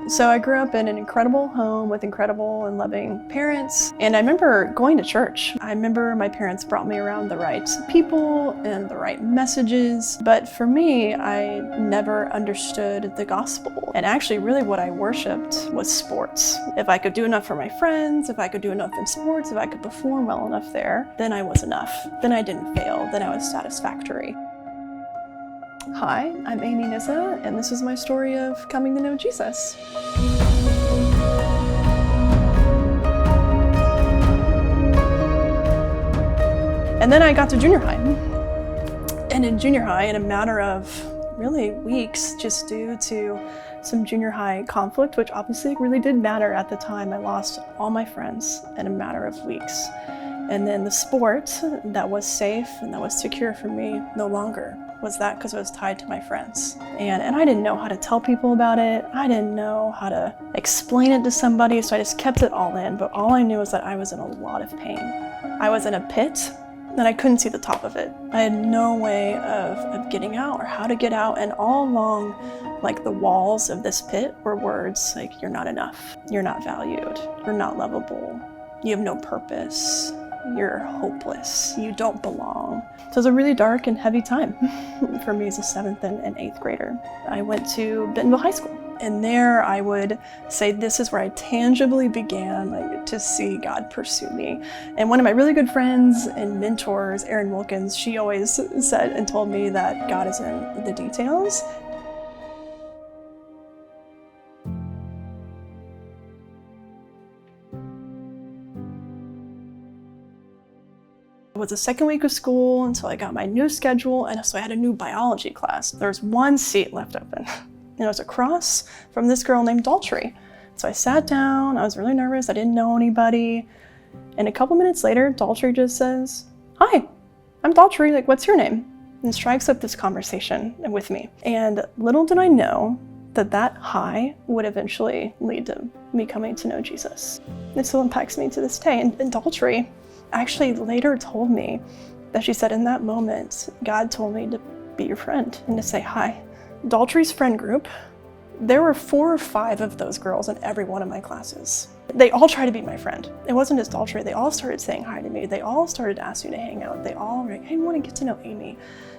So I grew up in an incredible home with incredible and loving parents. And I remember going to church. I remember my parents brought me around the right people and the right messages. But for me, I never understood the gospel. And actually, really what I worshiped was sports. If I could do enough for my friends, if I could do enough in sports, if I could perform well enough there, then I was enough. Then I didn't fail. Then I was satisfactory. Hi, I'm Amy Nizza, and this is my story of coming to know Jesus. And then I got to junior high. And in junior high, in a matter of really weeks, just due to some junior high conflict, which obviously really did matter at the time, I lost all my friends in a matter of weeks. And then the sport that was safe and that was secure for me no longer was that, because it was tied to my friends. And I didn't know how to tell people about it. I didn't know how to explain it to somebody, so I just kept it all in. But all I knew was that I was in a lot of pain. I was in a pit and I couldn't see the top of it. I had no way of getting out or how to get out. And all along, like the walls of this pit were words like, you're not enough, you're not valued, you're not lovable, you have no purpose, you're hopeless, you don't belong. So it was a really dark and heavy time for me as a 7th and 8th grader. I went to Bentonville High School, and there I would say this is where I tangibly began to see God pursue me. And one of my really good friends and mentors, Erin Wilkins, she always said and told me that God is in the details. It was the second week of school until I got my new schedule, and so I had a new biology class. There was one seat left open, and it was across from this girl named Daltrey. So I sat down, I was really nervous, I didn't know anybody, and a couple minutes later, Daltrey just says, "Hi, I'm Daltrey, like, what's your name?" And strikes up this conversation with me. And little did I know that that hi would eventually lead to me coming to know Jesus. It still impacts me to this day. And Daltrey actually later told me that she said in that moment, God told me to be your friend and to say hi. Daltrey's friend group, there were 4 or 5 of those girls in every one of my classes. They all tried to be my friend. It wasn't just Daltrey, they all started saying hi to me. They all started asking me to hang out. They all were like, hey, I want to get to know Amy.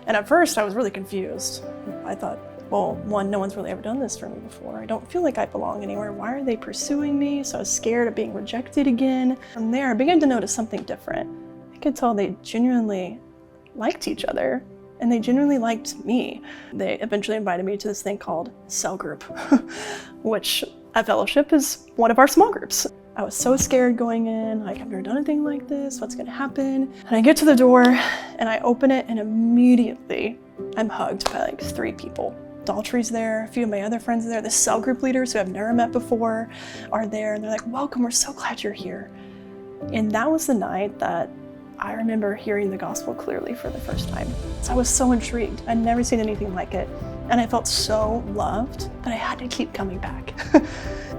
And at first I was really confused. I thought, well, one, no one's really ever done this for me before. I don't feel like I belong anywhere. Why are they pursuing me? So I was scared of being rejected again. From there, I began to notice something different. I could tell they genuinely liked each other, and they genuinely liked me. They eventually invited me to this thing called cell group, which at Fellowship is one of our small groups. I was so scared going in, like, I've never done anything like this, what's gonna happen? And I get to the door, and I open it, and immediately I'm hugged by like 3 people. Daltrey's there, a few of my other friends are there, the cell group leaders who I've never met before are there, and they're like, welcome, we're so glad you're here. And that was the night that I remember hearing the gospel clearly for the first time. So I was so intrigued. I'd never seen anything like it. And I felt so loved that I had to keep coming back.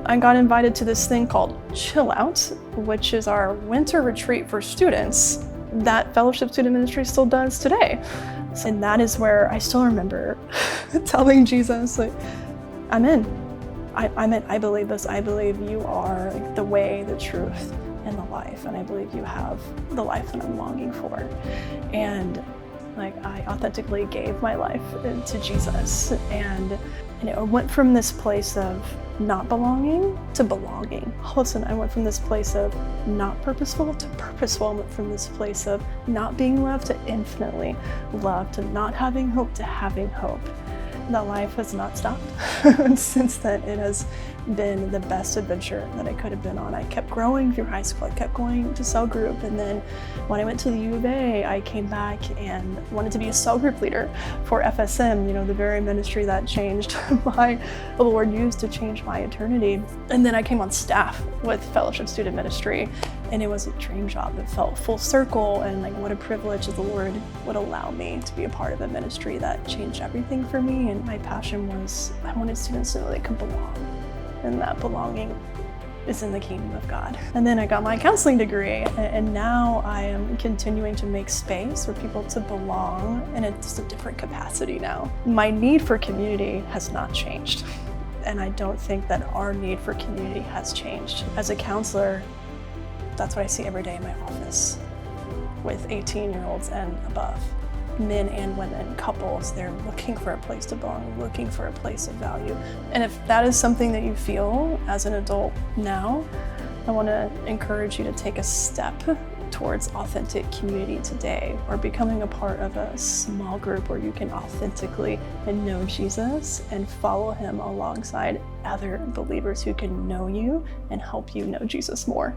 I got invited to this thing called Chill Out, which is our winter retreat for students that Fellowship Student Ministry still does today. And that is where I still remember telling Jesus, like, I'm in. I'm in. I believe this. I believe you are like the way, the truth, and the life. And I believe you have the life that I'm longing for. And like, I authentically gave my life to Jesus. And I went from this place of not belonging to belonging. All of a sudden, I went from this place of not purposeful to purposeful. I went from this place of not being loved to infinitely loved, to not having hope to having hope. That life has not stopped. And since then, it has been the best adventure that I could have been on. I kept growing through high school. I kept going to cell group. And then when I went to the U of A, I came back and wanted to be a cell group leader for FSM, the very ministry that changed the Lord used to change my eternity. And then I came on staff with Fellowship Student Ministry, and it was a dream job. It felt full circle, and like, what a privilege that the Lord would allow me to be a part of a ministry that changed everything for me. And my passion was, I wanted students to know they could belong, and that belonging is in the kingdom of God. And then I got my counseling degree, and now I am continuing to make space for people to belong in just a different capacity now. My need for community has not changed. And I don't think that our need for community has changed. As a counselor, that's what I see every day in my office with 18-year-olds and above. Men and women, couples, they're looking for a place to belong, looking for a place of value. And if that is something that you feel as an adult now, I want to encourage you to take a step towards authentic community today, or becoming a part of a small group where you can authentically know Jesus and follow him alongside other believers who can know you and help you know Jesus more.